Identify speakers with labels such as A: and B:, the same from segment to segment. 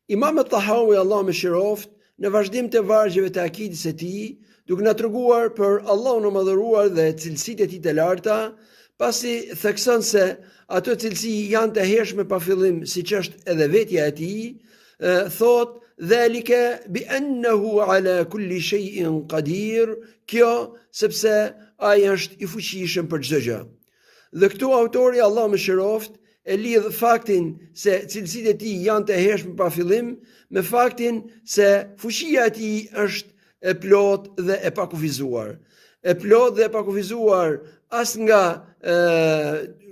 A: Imam Tahawi, Allah më shiroft, në vazhdim të vargjeve të akidës së tij, duke na treguar për Allahun e madhëruar dhe cilësitë e tij të larta, pasi thekson se ato cilësi janë të hershme pa fillim, siç është edhe vetja e tij, thot dhalika bi annahu ala kulli shay'in qadir, kjo sepse ai është i fuqishëm për çdo gjë. Dhe këtu autori, Allah më shiroft, e lidh faktin se cilësitë e tij janë të hershme pa fillim me faktin se fuqia e tij është e plot dhe e pakufizuar. E plot dhe e pakufizuar as nga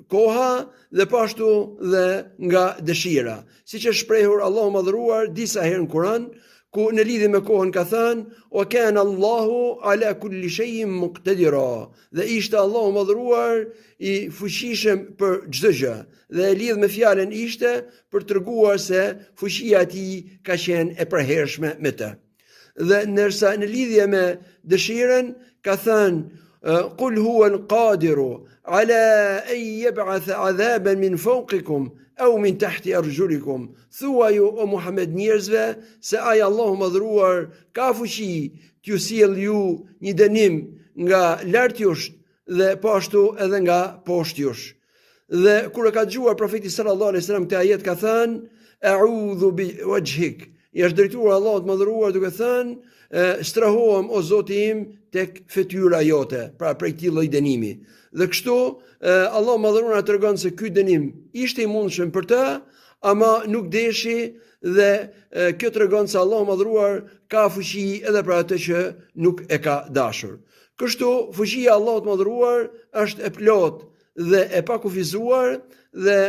A: koha dhe pashtu dhe nga dëshira. Siç është shprehur Allahu madhëruar disa herë në Kur'an, ku në lidhje me kohën ka thënë: "O kana Allahu ala kulli shay'in muqtadira." Dhe ishte Allahu madhëruar i fuqishëm për çdo gjë. Dhe e lidh me fjalën ishte për treguar se fuqia e tij ka qenë e përhershme me të. Dhe ndërsa në lidhje me dëshirën ka thënë: "Qul huwa al-qadiru ala an yab'atha 'adhaban min fawqikum aw min tahti arjulikum." Thua ju, o Muhammed, njerëzve se ai Allahu madhëruar ka fuqi t'ju sjell ju një dënim nga lart jush dhe po ashtu edhe nga poshtë jush. Dhe kur e ka dëgjuar profeti sallallahu alaihi wasallam këtë ajet, ka thënë: "A'udhu bi wajhik." I është drejtuar Allahut madhëruar duke thënë: "Strahohem o Zoti im tek fetyra jote", pra prej këtij lloji dënimi. Dhe kështu Allahu madhëruar na tregon se ky dënim ishte i mundshëm për të, ama nuk deshi, dhe kjo tregon se Allahu madhëruar ka fuqi edhe për atë që nuk e ka dashur. Kështu fuqia e Allahut madhëruar është e plot dhe e pakufizuar, dhe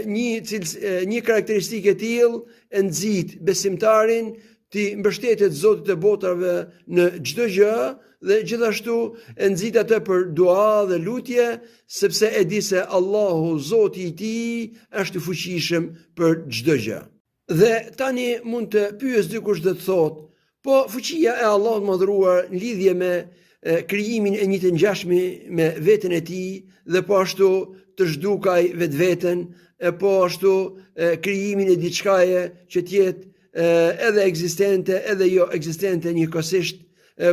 A: një karakteristikë e tillë e nxit besimtarin ti mbështetet Zotit të botrave në çdo gjë, dhe gjithashtu e nxit atë për dua dhe lutje, sepse e di se Allahu, Zoti i tij, është i fuqishëm për çdo gjë. Dhe tani mund të pyes dikush dhe të thotë: po fuqia e Allahut madhëruar në lidhje me krijimin e një të ngjashmi me veten e tij, dhe po ashtu të zhdukaj vetveten, e po ashtu krijimin e diçkaje që të jetë edhe ekzistente edhe jo ekzistente njëkohësisht,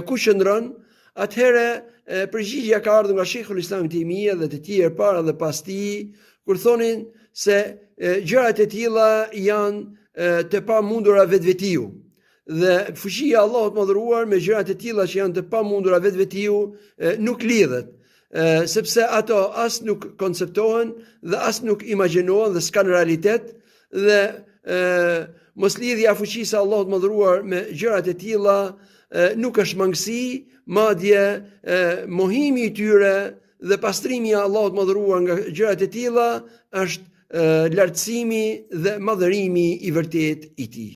A: ku qëndron? Atëherë përgjigjja ka ardhur nga Sheikhul Islam Taymija dhe të tjerë para dhe pas tij, kur thonin se gjërat e tilla janë të pamundura vetvetiu. Dhe fuqia e Allahut madhëruar me gjërat e tilla që janë të pamundura vetvetiu nuk lidhet, sepse ato as nuk konceptohen dhe as nuk imagjinohen dhe s'kan realitet, dhe moslidhja e fuqisë së Allahut madhëruar me gjërat e tilla nuk është mangësi, madje mohimi i tyre dhe pastrimi i Allahut madhëruar nga gjërat e tilla është lartësimi dhe madhërimi i vërtet i tij.